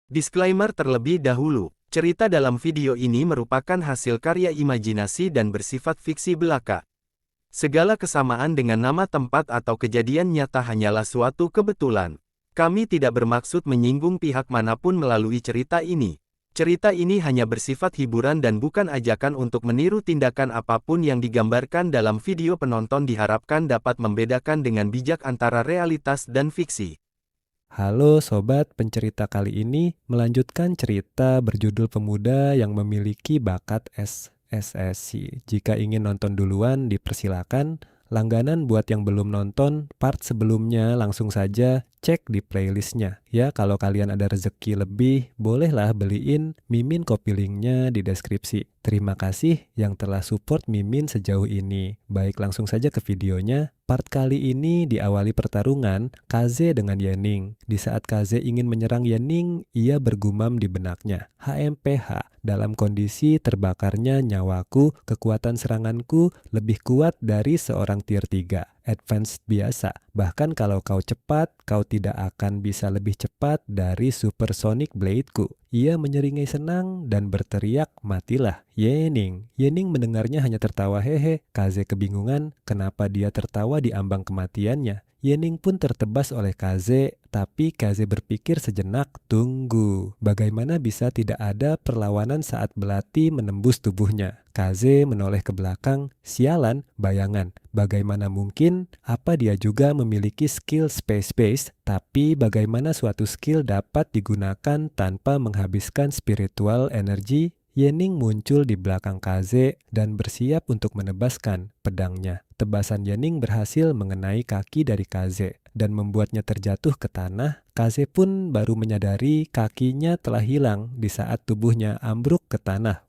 Disclaimer terlebih dahulu, cerita dalam video ini merupakan hasil karya imajinasi dan bersifat fiksi belaka. Segala kesamaan dengan nama tempat atau kejadian nyata hanyalah suatu kebetulan. Kami tidak bermaksud menyinggung pihak manapun melalui cerita ini. Cerita ini hanya bersifat hiburan dan bukan ajakan untuk meniru tindakan apapun yang digambarkan dalam video. Penonton diharapkan dapat membedakan dengan bijak antara realitas dan fiksi. Halo sobat, pencerita kali ini melanjutkan cerita berjudul Pemuda yang Memiliki Bakat SSSI. Jika ingin nonton duluan, dipersilakan. Langganan buat yang belum nonton, part sebelumnya langsung saja cek di playlistnya. Ya, kalau kalian ada rezeki lebih, bolehlah beliin Mimin kopi linknya di deskripsi. Terima kasih yang telah support Mimin sejauh ini. Baik, langsung saja ke videonya. Part kali ini diawali pertarungan Kaze dengan Yening. Di saat Kaze ingin menyerang Yening, ia bergumam di benaknya, HMPH, dalam kondisi terbakarnya nyawaku, kekuatan seranganku lebih kuat dari seorang tier 3. Advanced biasa. Bahkan kalau kau cepat, kau tidak akan bisa lebih cepat dari supersonic blade-ku. Ia menyeringai senang dan berteriak, matilah, Yening. Yening mendengarnya hanya tertawa hehe. Kaze kebingungan kenapa dia tertawa di ambang kematiannya. Yening pun tertebas oleh Kaze, tapi Kaze berpikir sejenak, tunggu, bagaimana bisa tidak ada perlawanan saat belati menembus tubuhnya? Kaze menoleh ke belakang, sialan, bayangan. Bagaimana mungkin? Apa dia juga memiliki skill space-based, tapi bagaimana suatu skill dapat digunakan tanpa menghabiskan spiritual energy? Yening muncul di belakang Kaze dan bersiap untuk menebaskan pedangnya. Tebasan Yening berhasil mengenai kaki dari Kaze dan membuatnya terjatuh ke tanah. Kaze pun baru menyadari kakinya telah hilang di saat tubuhnya ambruk ke tanah.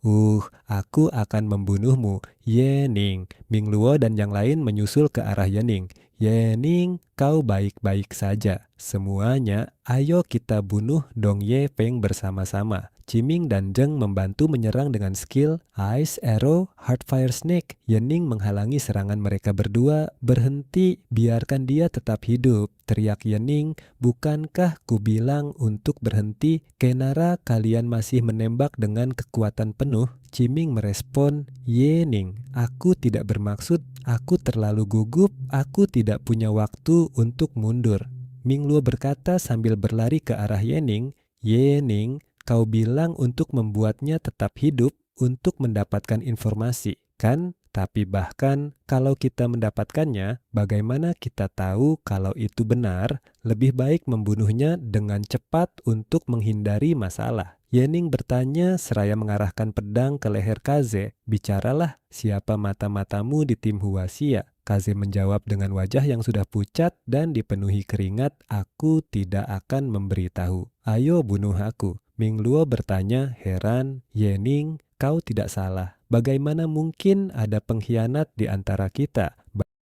Aku akan membunuhmu, Yening. Ming Luo dan yang lain menyusul ke arah Yening. Yening, kau baik-baik saja. Semuanya, ayo kita bunuh Dong Ye Feng bersama-sama. Qiming dan Zheng membantu menyerang dengan skill Ice Arrow, Heartfire Snake. Yening menghalangi serangan mereka berdua. Berhenti, biarkan dia tetap hidup. Teriak Yening, bukankah ku bilang untuk berhenti? Kenara kalian masih menembak dengan kekuatan penuh? Qiming merespon, Yening, aku tidak bermaksud, aku terlalu gugup, aku tidak punya waktu untuk mundur. Ming Luo berkata sambil berlari ke arah Yening, Yening, kau bilang untuk membuatnya tetap hidup untuk mendapatkan informasi, kan? Tapi bahkan kalau kita mendapatkannya, bagaimana kita tahu kalau itu benar? Lebih baik membunuhnya dengan cepat untuk menghindari masalah. Yening bertanya seraya mengarahkan pedang ke leher Kaze. Bicaralah, siapa mata-matamu di tim Huaxia? Kaze menjawab dengan wajah yang sudah pucat dan dipenuhi keringat, aku tidak akan memberitahu. Ayo bunuh aku. Ming Luo bertanya heran, Yening, kau tidak salah. Bagaimana mungkin ada pengkhianat di antara kita?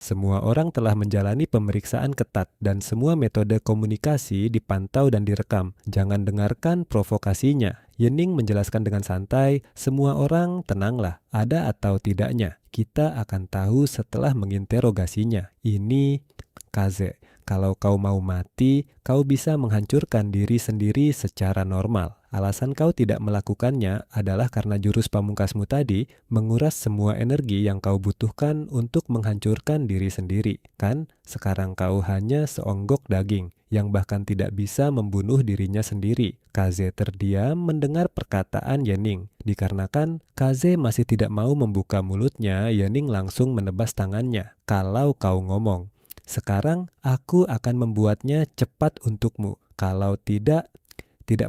Semua orang telah menjalani pemeriksaan ketat dan semua metode komunikasi dipantau dan direkam. Jangan dengarkan provokasinya. Yening menjelaskan dengan santai, semua orang tenanglah, ada atau tidaknya. Kita akan tahu setelah menginterogasinya. Ini Kaze. Kalau kau mau mati, kau bisa menghancurkan diri sendiri secara normal. Alasan kau tidak melakukannya adalah karena jurus pamungkasmu tadi menguras semua energi yang kau butuhkan untuk menghancurkan diri sendiri. Kan, sekarang kau hanya seonggok daging yang bahkan tidak bisa membunuh dirinya sendiri. Kaze terdiam mendengar perkataan Yening. Dikarenakan Kaze masih tidak mau membuka mulutnya, Yening langsung menebas tangannya. Kalau kau ngomong, sekarang aku akan membuatnya cepat untukmu. Kalau tidak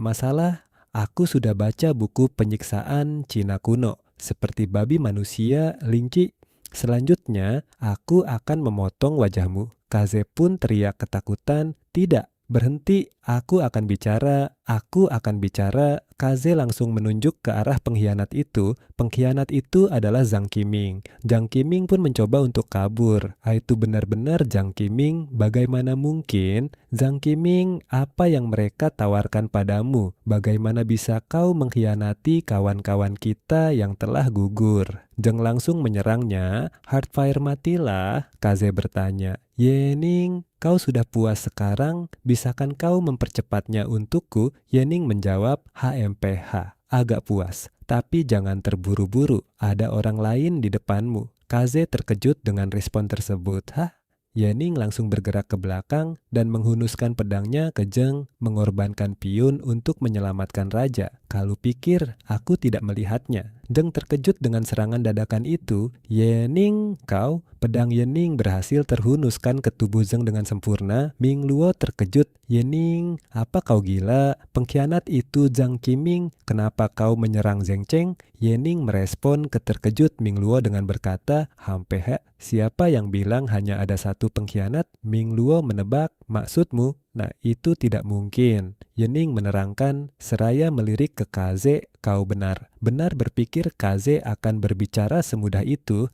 masalah. Aku sudah baca buku penyiksaan Cina kuno, seperti babi manusia, linci. Selanjutnya, aku akan memotong wajahmu. Kaze pun teriak ketakutan, tidak. Berhenti, aku akan bicara, aku akan bicara. Kaze langsung menunjuk ke arah pengkhianat itu. Pengkhianat itu adalah Zhang Qiming. Zhang Qiming pun mencoba untuk kabur. Itu benar-benar Zhang Qiming. Bagaimana mungkin? Zhang Qiming, apa yang mereka tawarkan padamu? Bagaimana bisa kau mengkhianati kawan-kawan kita yang telah gugur? Zheng langsung menyerangnya. Heartfire matilah, Kaze bertanya. Yening, kau sudah puas sekarang? Bisakah kau mempercepatnya untukku? Yening menjawab, HMPH. Agak puas, tapi jangan terburu-buru. Ada orang lain di depanmu. Kaze terkejut dengan respon tersebut. Hah? Yening langsung bergerak ke belakang dan menghunuskan pedangnya ke Zheng, mengorbankan piyun untuk menyelamatkan raja. Kalau pikir aku tidak melihatnya. Zheng terkejut dengan serangan dadakan itu. Yening, kau? Pedang Yening berhasil terhunuskan ke tubuh Zheng dengan sempurna. Ming Luo terkejut. Yening, apa kau gila? Pengkhianat itu Zhang Qiming. Kenapa kau menyerang Zheng Cheng? Yening merespon keterkejut Ming Luo dengan berkata, Hampehe, siapa yang bilang hanya ada satu pengkhianat? Ming Luo menebak, maksudmu? Nah, itu tidak mungkin. Yening menerangkan, seraya melirik ke Kaze, kau benar. Benar berpikir Kaze akan berbicara semudah itu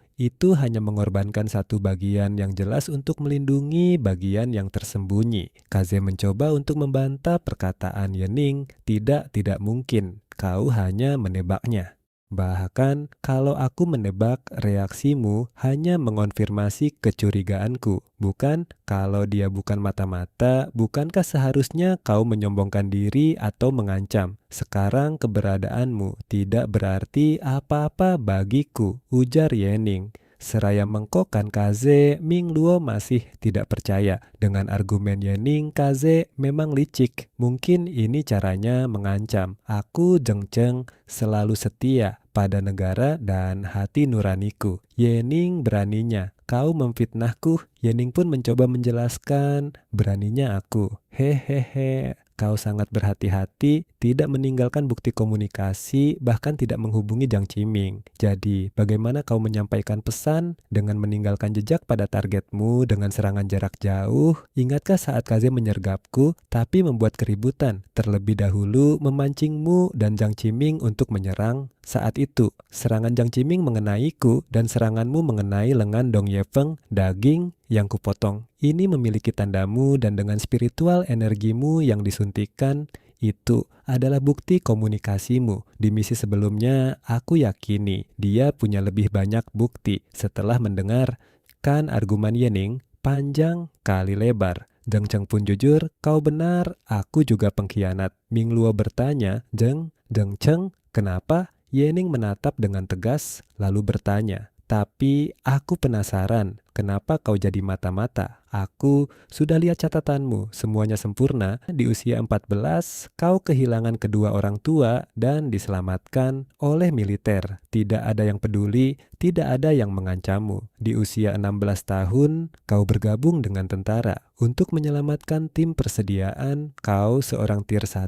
hanya mengorbankan satu bagian yang jelas untuk melindungi bagian yang tersembunyi. Kaze mencoba untuk membantah perkataan Yening, tidak mungkin. Kau hanya menebaknya. Bahkan, kalau aku menebak, reaksimu hanya mengonfirmasi kecurigaanku. Bukan, kalau dia bukan mata-mata, bukankah seharusnya kau menyombongkan diri atau mengancam? Sekarang keberadaanmu tidak berarti apa-apa bagiku, ujar Yening. Seraya mengkokkan Kaze, Ming Luo masih tidak percaya. Dengan argumen Yening, Kaze memang licik. Mungkin ini caranya mengancam. Aku Zheng Cheng selalu setia pada negara dan hati nuraniku. Yening beraninya. Kau memfitnahku. Yening pun mencoba menjelaskan. Beraninya aku. Hehehe. Kau sangat berhati-hati, tidak meninggalkan bukti komunikasi, bahkan tidak menghubungi Zhang Qiming. Jadi, bagaimana kau menyampaikan pesan dengan meninggalkan jejak pada targetmu dengan serangan jarak jauh? Ingatkah saat Kaze menyergapku, tapi membuat keributan, terlebih dahulu memancingmu dan Zhang Qiming untuk menyerang? Saat itu, serangan Zhang Qiming mengenaiku dan seranganmu mengenai lengan Dong Yefeng, daging yang kupotong. Ini memiliki tandamu dan dengan spiritual energimu yang disuntikkan, itu adalah bukti komunikasimu. Di misi sebelumnya, aku yakini dia punya lebih banyak bukti. Setelah mendengarkan argumen Yening, panjang kali lebar. Zheng Cheng pun jujur, kau benar, aku juga pengkhianat. Ming Luo bertanya, Zheng Cheng, kenapa? Yening menatap dengan tegas, lalu bertanya, tapi aku penasaran, kenapa kau jadi mata-mata? Aku sudah lihat catatanmu, semuanya sempurna. Di usia 14, kau kehilangan kedua orang tua dan diselamatkan oleh militer. Tidak ada yang peduli, tidak ada yang mengancammu. Di usia 16 tahun, kau bergabung dengan tentara. Untuk menyelamatkan tim persediaan, kau seorang tier 1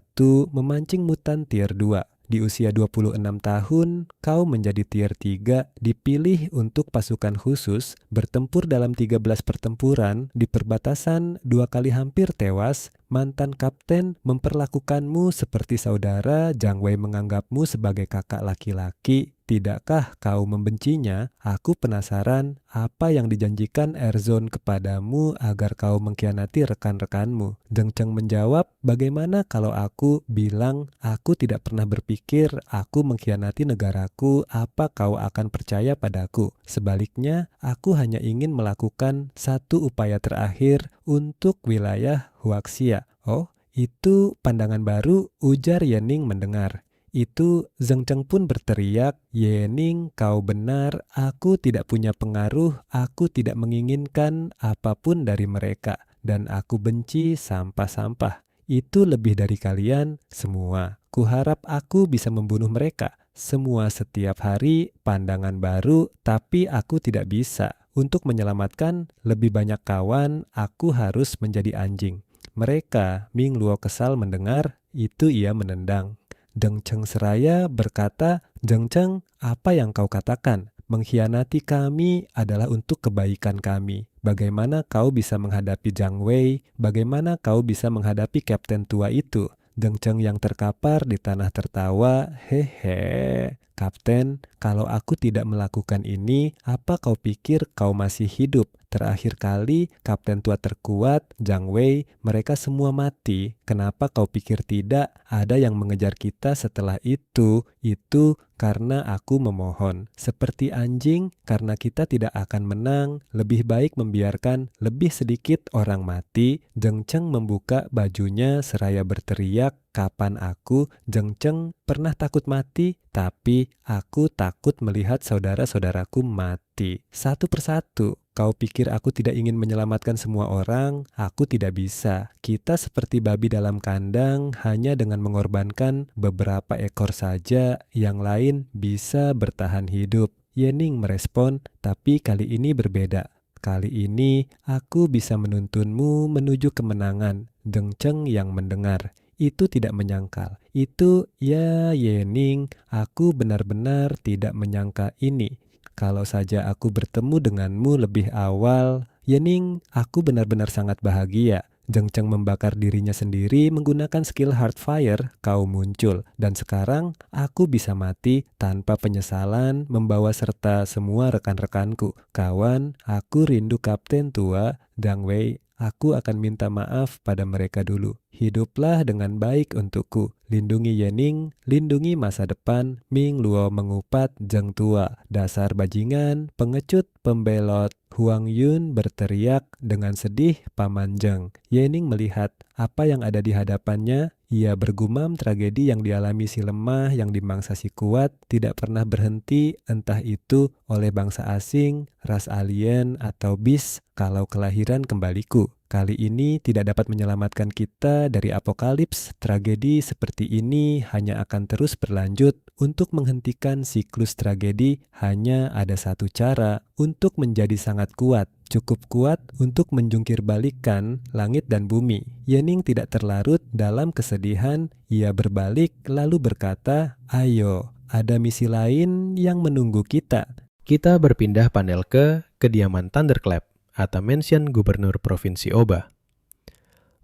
memancing mutan tier 2. Di usia 26 tahun, kau menjadi tier 3, dipilih untuk pasukan khusus, bertempur dalam 13 pertempuran, di perbatasan 2 kali hampir tewas, mantan kapten memperlakukanmu seperti saudara, Jiang Wei menganggapmu sebagai kakak laki-laki. Tidakkah kau membencinya? Aku penasaran apa yang dijanjikan Erzone kepadamu agar kau mengkhianati rekan-rekanmu. Zheng Cheng menjawab, bagaimana kalau aku bilang aku tidak pernah berpikir aku mengkhianati negaraku, apa kau akan percaya padaku? Sebaliknya, aku hanya ingin melakukan satu upaya terakhir untuk wilayah Huaxia. Oh, itu pandangan baru, ujar Yening mendengar. Itu Zheng Cheng pun berteriak, Yening, kau benar, aku tidak punya pengaruh, aku tidak menginginkan apapun dari mereka, dan aku benci sampah-sampah. Itu lebih dari kalian semua. Kuharap aku bisa membunuh mereka. Semua setiap hari pandangan baru, tapi aku tidak bisa. Untuk menyelamatkan lebih banyak kawan, aku harus menjadi anjing. Mereka, Ming Luo kesal mendengar, itu ia menendang. Zheng Cheng seraya berkata, Zheng Cheng, apa yang kau katakan? Mengkhianati kami adalah untuk kebaikan kami. Bagaimana kau bisa menghadapi Jiang Wei? Bagaimana kau bisa menghadapi kapten tua itu? Zheng Cheng yang terkapar di tanah tertawa, hehe. Kapten, kalau aku tidak melakukan ini, apa kau pikir kau masih hidup? Terakhir kali, Kapten tua terkuat, Jiang Wei, mereka semua mati. Kenapa kau pikir tidak ada yang mengejar kita setelah itu? Itu karena aku memohon. Seperti anjing, karena kita tidak akan menang, lebih baik membiarkan lebih sedikit orang mati. Zheng Cheng membuka bajunya seraya berteriak, "Kapan aku, Zheng Cheng, pernah takut mati? Tapi aku takut melihat saudara-saudaraku mati. Satu persatu. Kau pikir aku tidak ingin menyelamatkan semua orang? Aku tidak bisa. Kita seperti babi dalam kandang, hanya dengan mengorbankan beberapa ekor saja, yang lain bisa bertahan hidup." Ye Ning merespon, "Tapi kali ini berbeda. Kali ini aku bisa menuntunmu menuju kemenangan." Zheng Cheng yang mendengar itu tidak menyangkal. Itu, ya Ye Ning, aku benar-benar tidak menyangka ini. Kalau saja aku bertemu denganmu lebih awal, Ye Ning, aku benar-benar sangat bahagia. Zheng Cheng membakar dirinya sendiri menggunakan skill Heartfire, kau muncul. Dan sekarang aku bisa mati tanpa penyesalan membawa serta semua rekan-rekanku. Kawan, aku rindu Kapten tua, Jiang Wei. Aku akan minta maaf pada mereka dulu. Hiduplah dengan baik untukku. Lindungi Ye Ning, lindungi masa depan. Ming Luo mengupat Zheng tua. Dasar bajingan, pengecut, pembelot. Huang Yun berteriak dengan sedih Paman Zheng. Ye Ning melihat apa yang ada di hadapannya. Ia bergumam tragedi yang dialami si lemah yang dimangsa si kuat tidak pernah berhenti, entah itu oleh bangsa asing, ras alien, atau bis. Kalau kelahiran kembaliku. Kali ini tidak dapat menyelamatkan kita dari apokalips. Tragedi seperti ini hanya akan terus berlanjut. Untuk menghentikan siklus tragedi hanya ada satu cara, untuk menjadi sangat kuat. Cukup kuat untuk menjungkir balikan langit dan bumi. Ye Ning tidak terlarut dalam kesedihan. Ia berbalik lalu berkata, "Ayo, ada misi lain yang menunggu kita." Kita berpindah panel ke kediaman Thunderclap atau mansion Gubernur Provinsi Oba.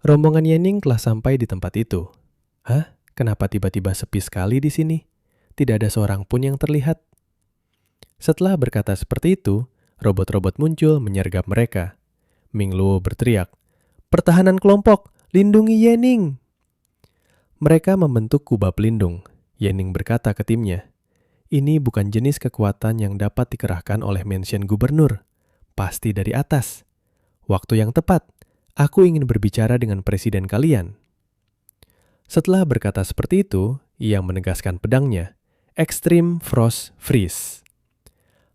Rombongan Ye Ning telah sampai di tempat itu. Hah? Kenapa tiba-tiba sepi sekali di sini? Tidak ada seorang pun yang terlihat. Setelah berkata seperti itu, robot-robot muncul menyergap mereka. Ming Luo berteriak, "Pertahanan kelompok, lindungi Ye Ning!" Mereka membentuk kubah pelindung. Ye Ning berkata ke timnya, "Ini bukan jenis kekuatan yang dapat dikerahkan oleh mansion gubernur. Pasti dari atas. Waktu yang tepat, aku ingin berbicara dengan presiden kalian." Setelah berkata seperti itu, ia menegaskan pedangnya. Extreme Frost Freeze.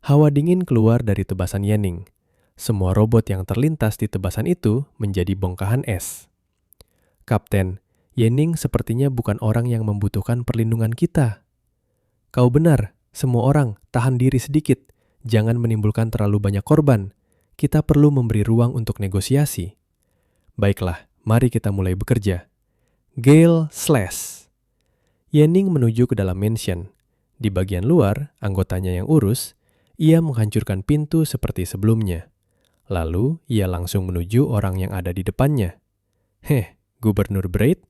Hawa dingin keluar dari tebasan Ye Ning. Semua robot yang terlintas di tebasan itu menjadi bongkahan es. "Kapten, Ye Ning sepertinya bukan orang yang membutuhkan perlindungan kita." "Kau benar, semua orang tahan diri sedikit. Jangan menimbulkan terlalu banyak korban. Kita perlu memberi ruang untuk negosiasi." "Baiklah, mari kita mulai bekerja." Gale Slash. Ye Ning menuju ke dalam mansion. Di bagian luar, anggotanya yang urus, ia menghancurkan pintu seperti sebelumnya. Lalu, ia langsung menuju orang yang ada di depannya. Gubernur Braid,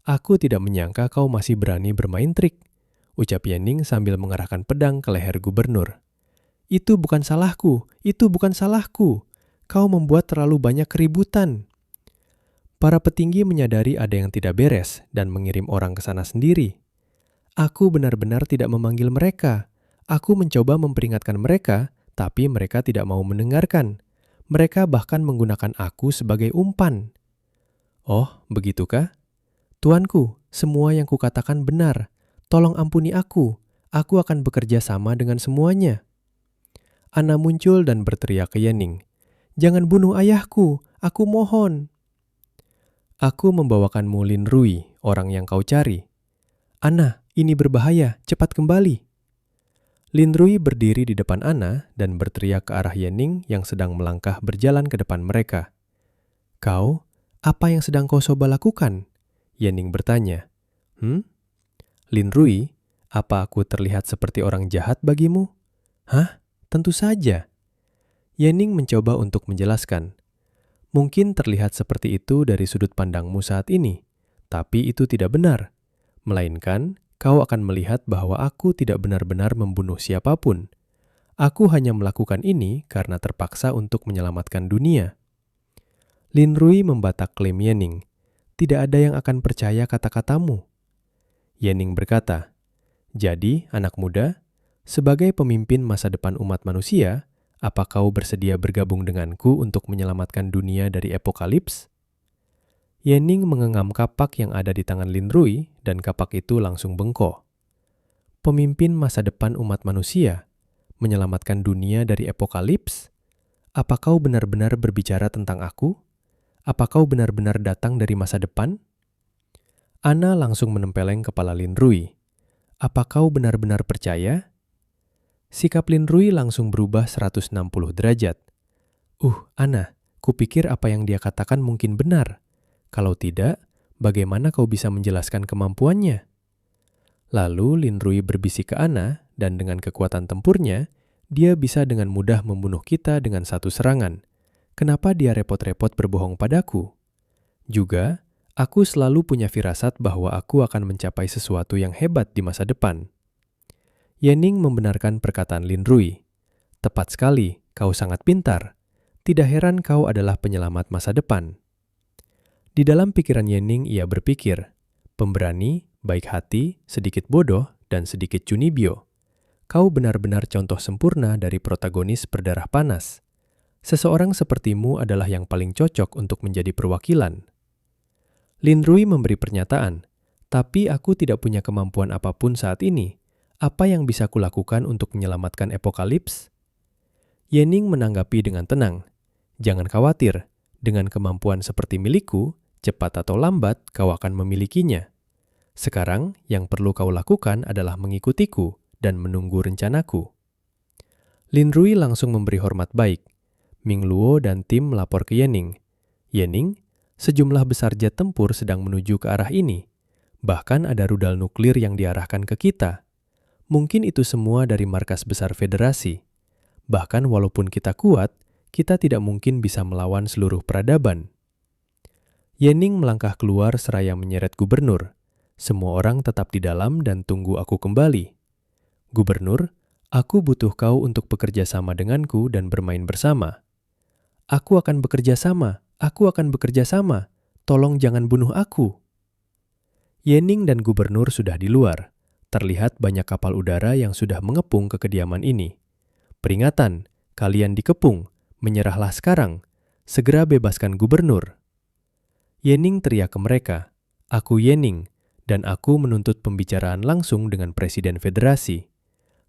aku tidak menyangka kau masih berani bermain trik," ucap Ye Ning sambil mengarahkan pedang ke leher gubernur. Itu bukan salahku. Kau membuat terlalu banyak keributan." Para petinggi menyadari ada yang tidak beres dan mengirim orang ke sana sendiri. "Aku benar-benar tidak memanggil mereka. Aku mencoba memperingatkan mereka, tapi mereka tidak mau mendengarkan. Mereka bahkan menggunakan aku sebagai umpan." "Oh, begitukah? Tuanku, semua yang kukatakan benar. Tolong ampuni aku. Aku akan bekerja sama dengan semuanya." Anna muncul dan berteriak ke Ye Ning, "Jangan bunuh ayahku, aku mohon." "Aku membawakanmu Lin Rui, orang yang kau cari." "Anna, ini berbahaya, cepat kembali." Lin Rui berdiri di depan Anna dan berteriak ke arah Ye Ning yang sedang melangkah berjalan ke depan mereka. "Kau, apa yang sedang kau coba lakukan?" Ye Ning bertanya. "Lin Rui, apa aku terlihat seperti orang jahat bagimu?" "Hah? Tentu saja." Ye Ning mencoba untuk menjelaskan. "Mungkin terlihat seperti itu dari sudut pandangmu saat ini, tapi itu tidak benar. Melainkan, kau akan melihat bahwa aku tidak benar-benar membunuh siapapun. Aku hanya melakukan ini karena terpaksa untuk menyelamatkan dunia. Lin Rui membatak klaim Yening. Tidak ada yang akan percaya kata-katamu. Yening berkata, jadi anak muda, sebagai pemimpin masa depan umat manusia, apa kau bersedia bergabung denganku untuk menyelamatkan dunia dari apokalips? Yening mengenggam kapak yang ada di tangan Lin Rui dan kapak itu langsung bengkok. Pemimpin masa depan umat manusia, menyelamatkan dunia dari apokalips? Apa kau benar-benar berbicara tentang aku? Apa kau benar-benar datang dari masa depan? Ana langsung menempeleng kepala Lin Rui. Apa kau benar-benar percaya? Sikap Lin Rui langsung berubah 160 derajat. Ana, kupikir apa yang dia katakan mungkin benar. Kalau tidak, bagaimana kau bisa menjelaskan kemampuannya? Lalu Lin Rui berbisik ke Ana, dan dengan kekuatan tempurnya, dia bisa dengan mudah membunuh kita dengan satu serangan. Kenapa dia repot-repot berbohong padaku? Juga, aku selalu punya firasat bahwa aku akan mencapai sesuatu yang hebat di masa depan. Yening membenarkan perkataan Lin Rui. Tepat sekali, kau sangat pintar. Tidak heran kau adalah penyelamat masa depan. Di dalam pikiran Yening ia berpikir, pemberani, baik hati, sedikit bodoh, dan sedikit cunibyo. Kau benar-benar contoh sempurna dari protagonis berdarah panas. Seseorang sepertimu adalah yang paling cocok untuk menjadi perwakilan. Lin Rui memberi pernyataan, tapi aku tidak punya kemampuan apapun saat ini. Apa yang bisa kulakukan untuk menyelamatkan apokalips? Yening menanggapi dengan tenang. Jangan khawatir, dengan kemampuan seperti milikku, cepat atau lambat kau akan memilikinya. Sekarang yang perlu kau lakukan adalah mengikutiku dan menunggu rencanaku. Lin Rui langsung memberi hormat baik. Ming Luo dan tim melapor ke Yening. Yening, sejumlah besar jet tempur sedang menuju ke arah ini. Bahkan ada rudal nuklir yang diarahkan ke kita. Mungkin itu semua dari markas besar federasi. Bahkan walaupun kita kuat, kita tidak mungkin bisa melawan seluruh peradaban. Yening melangkah keluar seraya menyeret gubernur. Semua orang tetap di dalam dan tunggu aku kembali. Gubernur, aku butuh kau untuk bekerja sama denganku dan bermain bersama. Aku akan bekerja sama, tolong jangan bunuh aku. Yening dan gubernur sudah di luar. Terlihat banyak kapal udara yang sudah mengepung ke kediaman ini. Peringatan, kalian dikepung, menyerahlah sekarang. Segera bebaskan gubernur. Yening teriak ke mereka, aku Yening, dan aku menuntut pembicaraan langsung dengan Presiden Federasi.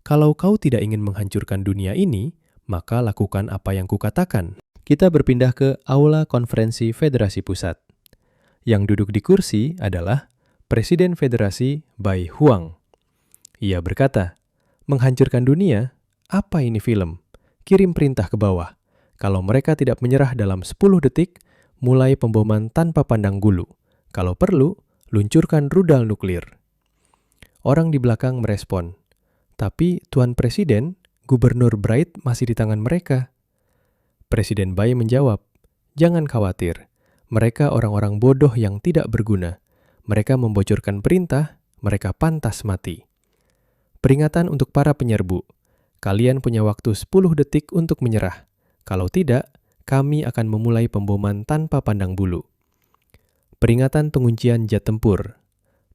Kalau kau tidak ingin menghancurkan dunia ini, maka lakukan apa yang kukatakan. Kita berpindah ke Aula Konferensi Federasi Pusat. Yang duduk di kursi adalah Presiden Federasi Bai Huang. Ia berkata, menghancurkan dunia? Apa ini film? Kirim perintah ke bawah. Kalau mereka tidak menyerah dalam 10 detik, mulai pemboman tanpa pandang bulu. Kalau perlu, luncurkan rudal nuklir. Orang di belakang merespon, tapi Tuan Presiden, Gubernur Bright masih di tangan mereka. Presiden Bai menjawab, jangan khawatir, mereka orang-orang bodoh yang tidak berguna. Mereka membocorkan perintah, mereka pantas mati. Peringatan untuk para penyerbu, kalian punya waktu 10 detik untuk menyerah. Kalau tidak, kami akan memulai pemboman tanpa pandang bulu. Peringatan penguncian jet tempur,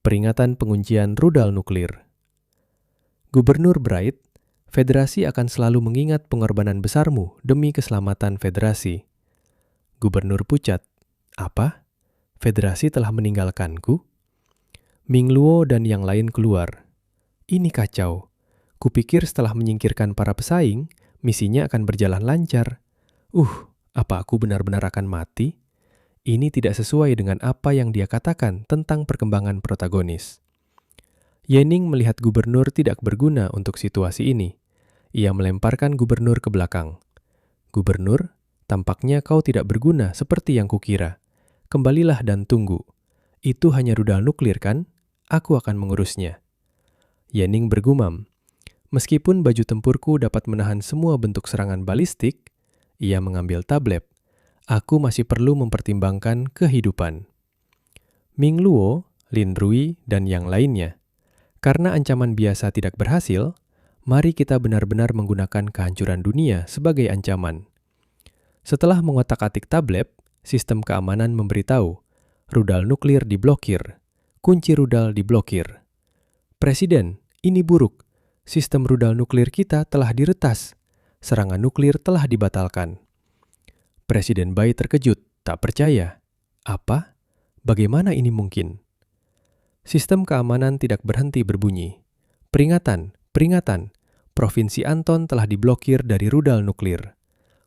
peringatan penguncian rudal nuklir. Gubernur Bright, Federasi akan selalu mengingat pengorbanan besarmu demi keselamatan Federasi. Gubernur pucat, apa? Federasi telah meninggalkanku? Ming Luo dan yang lain keluar. Ini kacau. Kupikir setelah menyingkirkan para pesaing, misinya akan berjalan lancar. Apa aku benar-benar akan mati? Ini tidak sesuai dengan apa yang dia katakan tentang perkembangan protagonis. Yening melihat gubernur tidak berguna untuk situasi ini. Ia melemparkan gubernur ke belakang. Gubernur, tampaknya kau tidak berguna seperti yang kukira. Kembalilah dan tunggu. Itu hanya rudal nuklir kan? Aku akan mengurusnya. Yening bergumam. Meskipun baju tempurku dapat menahan semua bentuk serangan balistik, ia mengambil tablet. Aku masih perlu mempertimbangkan kehidupan. Ming Luo, Lin Rui, dan yang lainnya. Karena ancaman biasa tidak berhasil, Mari kita benar-benar menggunakan kehancuran dunia sebagai ancaman. Setelah mengotak-atik tablet, sistem keamanan memberitahu, rudal nuklir diblokir, kunci rudal diblokir. Presiden, ini buruk. Sistem rudal nuklir kita telah diretas. Serangan nuklir telah dibatalkan. Presiden Bai terkejut, tak percaya. Apa? Bagaimana ini mungkin? Sistem keamanan tidak berhenti berbunyi. Peringatan, peringatan. Provinsi Anton telah diblokir dari rudal nuklir.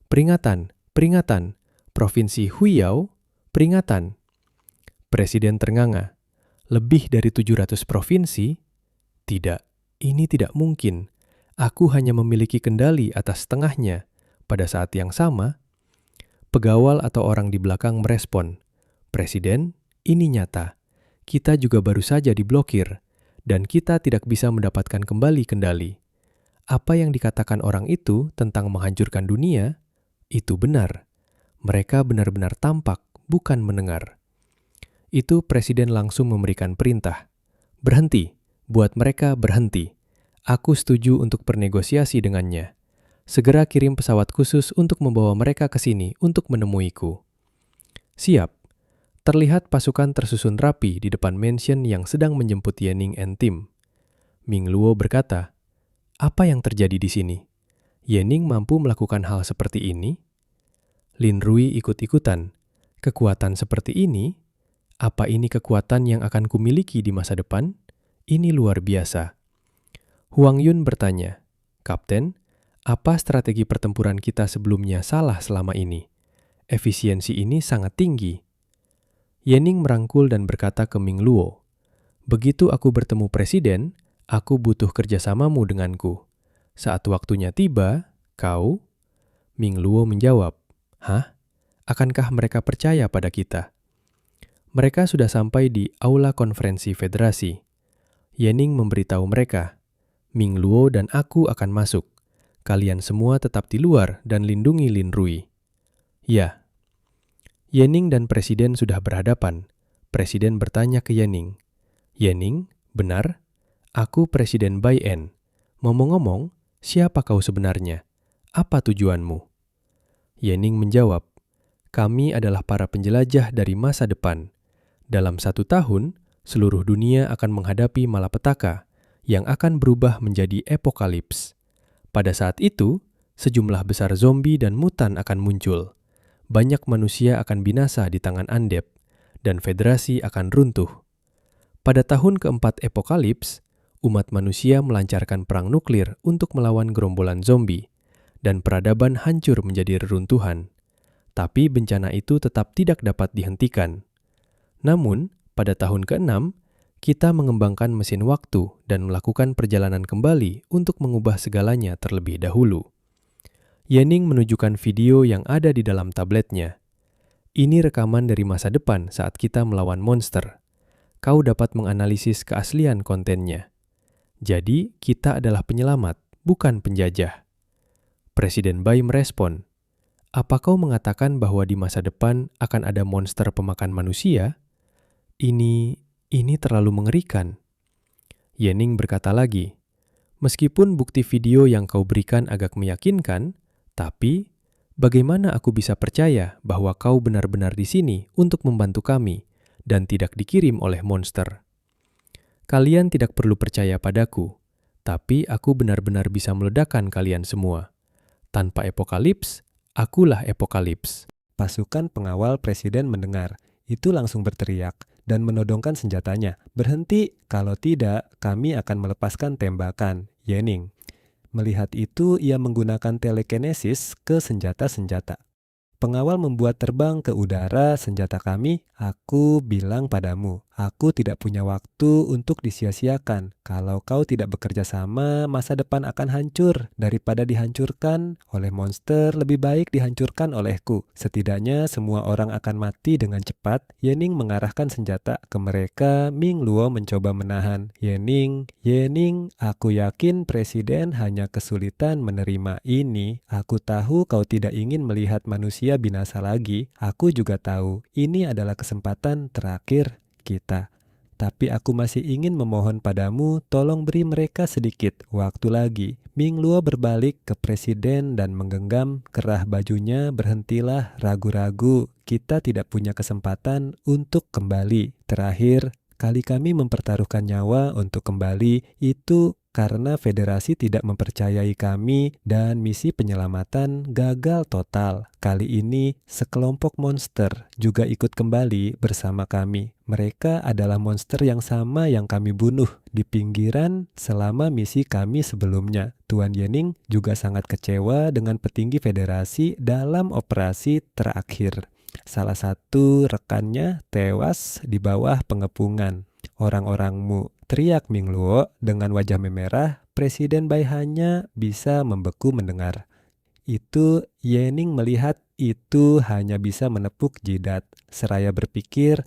Peringatan, peringatan. Provinsi Huiyao, peringatan. Presiden ternganga. Lebih dari 700 provinsi? Tidak, ini tidak mungkin. Aku hanya memiliki kendali atas setengahnya. Pada saat yang sama, pegawal atau orang di belakang merespon. Presiden, ini nyata. Kita juga baru saja diblokir, dan kita tidak bisa mendapatkan kembali kendali. Apa yang dikatakan orang itu tentang menghancurkan dunia, itu benar. Mereka benar-benar tampak, bukan mendengar. Itu presiden langsung memberikan perintah. Berhenti, buat mereka berhenti. Aku setuju untuk bernegosiasi dengannya. Segera kirim pesawat khusus untuk membawa mereka ke sini untuk menemuiku. Siap. Terlihat pasukan tersusun rapi di depan mansion yang sedang menjemput Yening and Tim. Ming Luo berkata, apa yang terjadi di sini? Yening mampu melakukan hal seperti ini? Lin Rui ikut-ikutan. Kekuatan seperti ini? Apa ini kekuatan yang akan kumiliki di masa depan? Ini luar biasa. Huang Yun bertanya, Kapten, apa strategi pertempuran kita sebelumnya salah selama ini? Efisiensi ini sangat tinggi. Yening merangkul dan berkata ke Ming Luo, begitu aku bertemu presiden, aku butuh kerjasamamu denganku. Saat waktunya tiba, kau? Ming Luo menjawab, hah? Akankah mereka percaya pada kita? Mereka sudah sampai di aula konferensi federasi. Yening memberitahu mereka, Ming Luo dan aku akan masuk. Kalian semua tetap di luar dan lindungi Lin Rui. Ya. Yening dan presiden sudah berhadapan. Presiden bertanya ke Yening, Yening, benar? Aku Presiden Bai En. Ngomong-ngomong, siapa kau sebenarnya? Apa tujuanmu? Yening menjawab, kami adalah para penjelajah dari masa depan. Dalam 1 tahun, seluruh dunia akan menghadapi malapetaka yang akan berubah menjadi epokalips. Pada saat itu, sejumlah besar zombie dan mutan akan muncul. Banyak manusia akan binasa di tangan Andep, dan federasi akan runtuh. Pada tahun keempat epokalips, umat manusia melancarkan perang nuklir untuk melawan gerombolan zombie, dan peradaban hancur menjadi reruntuhan. Tapi bencana itu tetap tidak dapat dihentikan. Namun, pada tahun ke-6, kita mengembangkan mesin waktu dan melakukan perjalanan kembali untuk mengubah segalanya terlebih dahulu. Yening menunjukkan video yang ada di dalam tabletnya. Ini rekaman dari masa depan saat kita melawan monster. Kau dapat menganalisis keaslian kontennya. Jadi, kita adalah penyelamat, bukan penjajah. Presiden Bai merespon, apa kau mengatakan bahwa di masa depan akan ada monster pemakan manusia? Ini terlalu mengerikan. Yening berkata lagi, meskipun bukti video yang kau berikan agak meyakinkan, tapi bagaimana aku bisa percaya bahwa kau benar-benar di sini untuk membantu kami dan tidak dikirim oleh monster? Kalian tidak perlu percaya padaku, tapi aku benar-benar bisa meledakkan kalian semua. Tanpa epokalips, akulah epokalips. Pasukan pengawal presiden mendengar, itu langsung berteriak dan menodongkan senjatanya. Berhenti, kalau tidak kami akan melepaskan tembakan. Yening. Melihat itu, ia menggunakan telekinesis ke senjata-senjata. Pengawal membuat terbang ke udara senjata kami. Aku bilang padamu, aku tidak punya waktu untuk disia-siakan. Kalau kau tidak bekerja sama, masa depan akan hancur. Daripada dihancurkan oleh monster, lebih baik dihancurkan olehku. Setidaknya semua orang akan mati dengan cepat. Yening mengarahkan senjata ke mereka. Ming Luo mencoba menahan. Yening, aku yakin presiden hanya kesulitan menerima ini. Aku tahu kau tidak ingin melihat manusia binasa lagi. Aku juga tahu ini adalah kesempatan terakhir kita. tapi aku masih ingin memohon padamu, tolong beri mereka sedikit waktu lagi. Ming Luo berbalik ke presiden dan menggenggam kerah bajunya. Berhentilah ragu-ragu, kita tidak punya kesempatan untuk kembali. Terakhir kali kami mempertaruhkan nyawa untuk kembali itu karena federasi tidak mempercayai kami dan misi penyelamatan gagal total. Kali ini sekelompok monster juga ikut kembali bersama kami. Mereka adalah monster yang sama yang kami bunuh di pinggiran selama misi kami sebelumnya. Tuan Yening juga sangat kecewa dengan petinggi federasi dalam operasi terakhir. Salah satu rekannya tewas di bawah pengepungan. Orang-orangmu, teriak Ming Luo dengan wajah memerah. Presiden Bai hanya bisa membeku mendengar. Itu Yening melihat itu hanya bisa menepuk jidat. Seraya berpikir,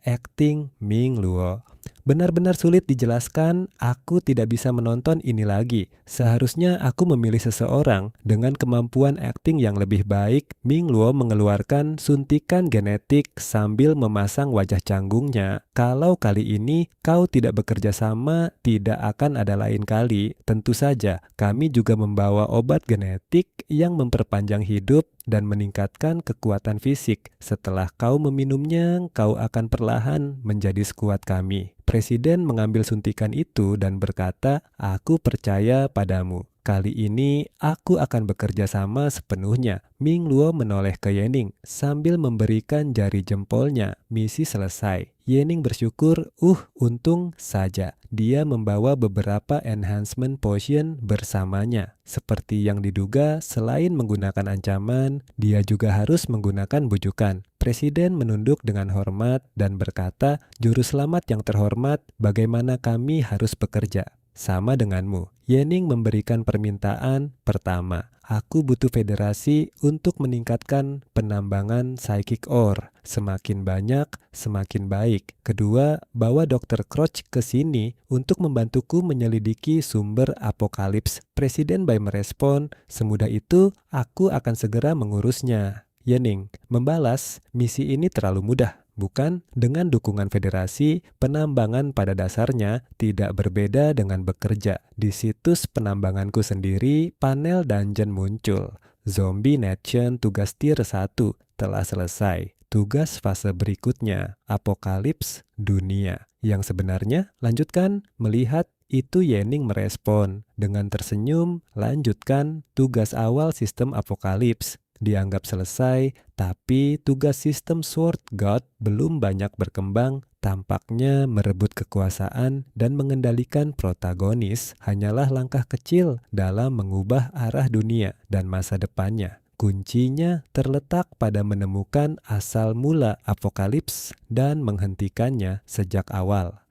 acting Ming Luo. Benar-benar sulit dijelaskan, aku tidak bisa menonton ini lagi. Seharusnya aku memilih seseorang dengan kemampuan akting yang lebih baik. Ming Luo mengeluarkan suntikan genetik sambil memasang wajah canggungnya. Kalau kali ini kau tidak bekerja sama, tidak akan ada lain kali. Tentu saja, kami juga membawa obat genetik yang memperpanjang hidup dan meningkatkan kekuatan fisik. Setelah kau meminumnya, kau akan perlahan menjadi sekuat kami. Presiden mengambil suntikan itu dan berkata, aku percaya padamu. Kali ini aku akan bekerja sama sepenuhnya. Ming Luo menoleh ke Yening sambil memberikan jari jempolnya. Misi selesai. Yening bersyukur, untung saja. Dia membawa beberapa enhancement potion bersamanya. Seperti yang diduga, selain menggunakan ancaman, dia juga harus menggunakan bujukan. Presiden menunduk dengan hormat dan berkata, juru selamat yang terhormat, bagaimana kami harus bekerja? Sama denganmu. Yening memberikan permintaan pertama. Aku butuh federasi untuk meningkatkan penambangan psychic ore. Semakin banyak, semakin baik. Kedua, bawa Dr. Crouch ke sini untuk membantuku menyelidiki sumber apokalips. Presiden Bai merespon, semudah itu aku akan segera mengurusnya. Yening membalas, misi ini terlalu mudah. Bukan, dengan dukungan federasi, penambangan pada dasarnya tidak berbeda dengan bekerja. Di situs penambanganku sendiri, panel dungeon muncul. Zombie Nation tugas tier 1 telah selesai. Tugas fase berikutnya, apokalips dunia. Yang sebenarnya, lanjutkan, melihat itu Yening merespon. Dengan tersenyum, lanjutkan tugas awal sistem apokalips. Dianggap selesai, tapi tugas sistem Sword God belum banyak berkembang. Tampaknya merebut kekuasaan dan mengendalikan protagonis hanyalah langkah kecil dalam mengubah arah dunia dan masa depannya. Kuncinya terletak pada menemukan asal mula apokalips dan menghentikannya sejak awal.